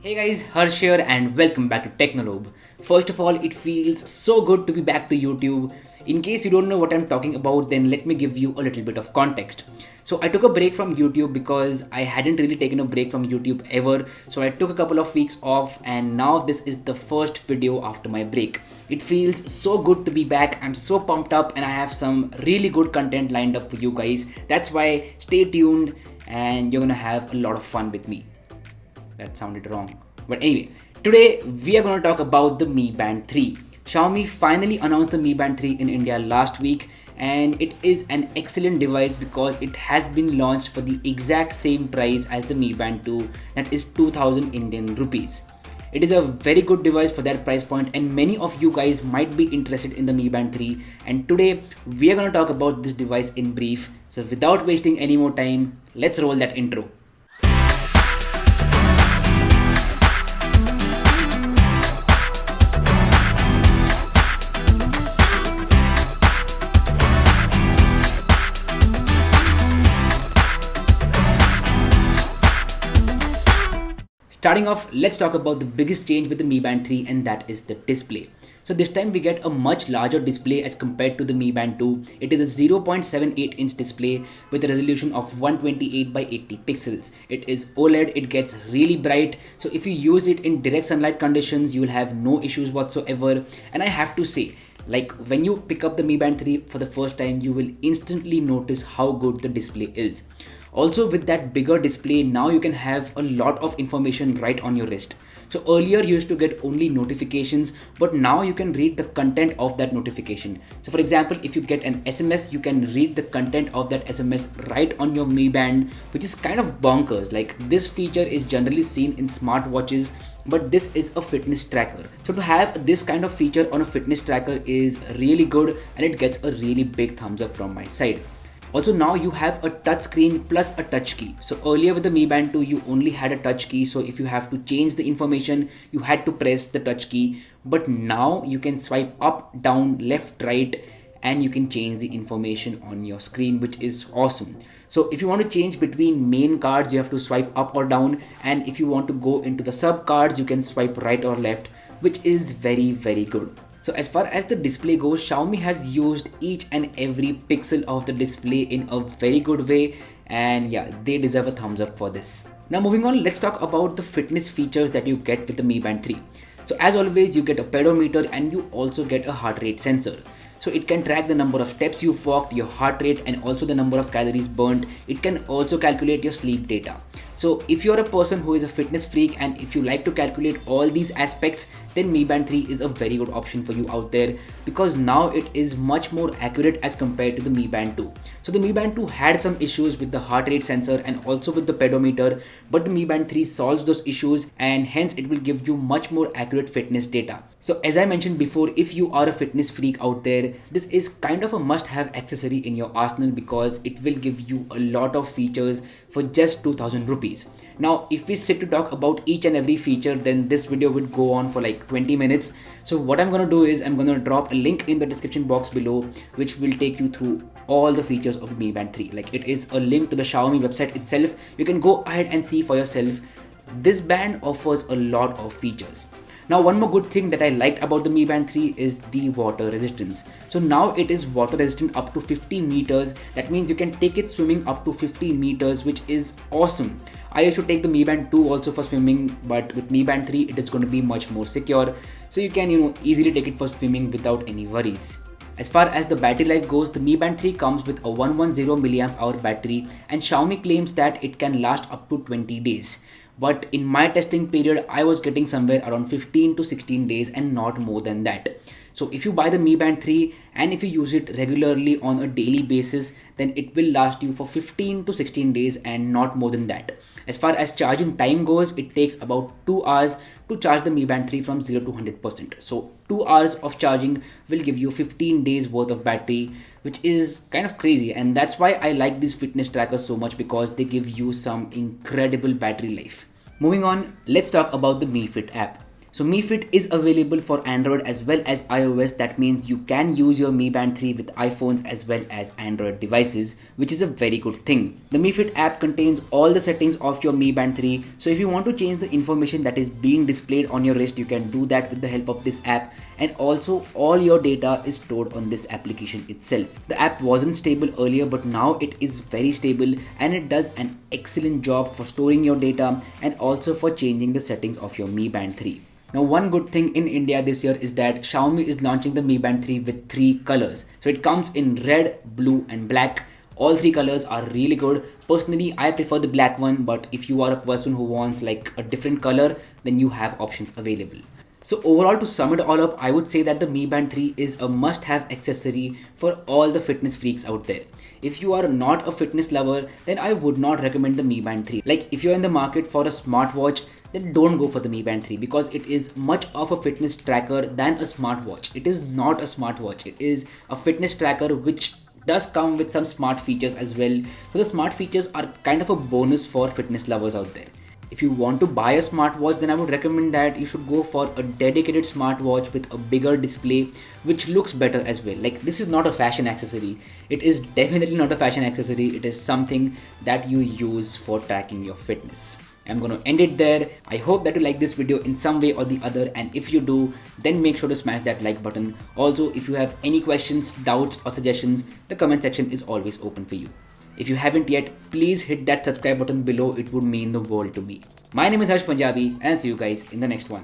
Hey guys, Harsh here and welcome back to Technolobe. First of all, it feels so good to be back to YouTube. In case you don't know what I'm talking about, then let me give you a little bit of context. So I took a break from YouTube because I hadn't really taken a break from YouTube ever. So I took a couple of weeks off and now this is the first video after my break. It feels so good to be back. I'm so pumped up and I have some really good content lined up for you guys. That's why stay tuned and you're gonna have a lot of fun with me. That sounded wrong. But anyway, today we are going to talk about the Mi Band 3. Xiaomi finally announced the Mi Band 3 in India last week, and it is an excellent device because it has been launched for the exact same price as the Mi Band 2, that is 2000 Indian rupees. It is a very good device for that price point and many of you guys might be interested in the Mi Band 3, and today we are going to talk about this device in brief. So without wasting any more time, let's roll that intro. Starting off, let's talk about the biggest change with the Mi Band 3, and that is the display. So this time we get a much larger display as compared to the Mi Band 2. It is a 0.78 inch display with a resolution of 128 by 80 pixels. It is OLED, it gets really bright. So if you use it in direct sunlight conditions, you will have no issues whatsoever. And I have to say, like when you pick up the Mi Band 3 for the first time, you will instantly notice how good the display is. Also, with that bigger display, now you can have a lot of information right on your wrist. So earlier you used to get only notifications, but now you can read the content of that notification. So for example, if you get an SMS, you can read the content of that SMS right on your Mi Band, which is kind of bonkers. Like, this feature is generally seen in smartwatches, but this is a fitness tracker. So to have this kind of feature on a fitness tracker is really good, and it gets a really big thumbs up from my side. Also, now you have a touch screen plus a touch key. So earlier with the Mi Band 2, you only had a touch key. So if you have to change the information, you had to press the touch key. But now you can swipe up, down, left, right, and you can change the information on your screen, which is awesome. So if you want to change between main cards, you have to swipe up or down. And if you want to go into the sub cards, you can swipe right or left, which is very, very good. So as far as the display goes, Xiaomi has used each and every pixel of the display in a very good way, and yeah, they deserve a thumbs up for this. Now moving on, let's talk about the fitness features that you get with the Mi Band 3. So as always, you get a pedometer and you also get a heart rate sensor. So it can track the number of steps you've walked, your heart rate, and also the number of calories burnt. It can also calculate your sleep data. So if you're a person who is a fitness freak and if you like to calculate all these aspects, then Mi Band 3 is a very good option for you out there, because now it is much more accurate as compared to the Mi Band 2. So the Mi Band 2 had some issues with the heart rate sensor and also with the pedometer, but the Mi Band 3 solves those issues, and hence it will give you much more accurate fitness data. So as I mentioned before, if you are a fitness freak out there, this is kind of a must-have accessory in your arsenal because it will give you a lot of features for just 2000 rupees. Now, if we sit to talk about each and every feature, then this video would go on for like 20 minutes. So what I'm going to do is I'm going to drop a link in the description box below, which will take you through all the features of the Mi Band 3. Like, it is a link to the Xiaomi website itself. You can go ahead and see for yourself. This band offers a lot of features. Now, one more good thing that I liked about the Mi Band 3 is the water resistance. So now it is water resistant up to 50 meters. That means you can take it swimming up to 50 meters, which is awesome. I used to take the Mi Band 2 also for swimming, but with Mi Band 3, it is going to be much more secure. So you can, easily take it for swimming without any worries. As far as the battery life goes, the Mi Band 3 comes with a 110 mAh battery, and Xiaomi claims that it can last up to 20 days. But in my testing period, I was getting somewhere around 15 to 16 days and not more than that. So if you buy the Mi Band 3 and if you use it regularly on a daily basis, then it will last you for 15 to 16 days and not more than that. As far as charging time goes, it takes about 2 hours to charge the Mi Band 3 from 0 to 100%. So 2 hours of charging will give you 15 days worth of battery, which is kind of crazy. And that's why I like these fitness trackers so much, because they give you some incredible battery life. Moving on, let's talk about the Mi Fit app. So Mi Fit is available for Android as well as iOS. That means you can use your Mi Band 3 with iPhones as well as Android devices, which is a very good thing. The Mi Fit app contains all the settings of your Mi Band 3. So if you want to change the information that is being displayed on your wrist, you can do that with the help of this app. And also all your data is stored on this application itself. The app wasn't stable earlier, but now it is very stable and it does an excellent job for storing your data and also for changing the settings of your Mi Band 3. Now, one good thing in India this year is that Xiaomi is launching the Mi Band 3 with 3 colors. So it comes in red, blue and black. All 3 colors are really good. Personally, I prefer the black one, but if you are a person who wants like a different color, then you have options available. So overall, to sum it all up, I would say that the Mi Band 3 is a must-have accessory for all the fitness freaks out there. If you are not a fitness lover, then I would not recommend the Mi Band 3. Like if you're in the market for a smartwatch, then don't go for the Mi Band 3 because it is much of a fitness tracker than a smartwatch. It is not a smartwatch. It is a fitness tracker which does come with some smart features as well. So the smart features are kind of a bonus for fitness lovers out there. If you want to buy a smartwatch, then I would recommend that you should go for a dedicated smartwatch with a bigger display which looks better as well. Like this is not a fashion accessory. It is definitely not a fashion accessory. It is something that you use for tracking your fitness. I'm going to end it there. I hope that you like this video in some way or the other, and if you do, then make sure to smash that like button. Also, if you have any questions, doubts or suggestions, the comment section is always open for you. If you haven't yet, please hit that subscribe button below. It would mean the world to me. My name is Harsh Punjabi and see you guys in the next one.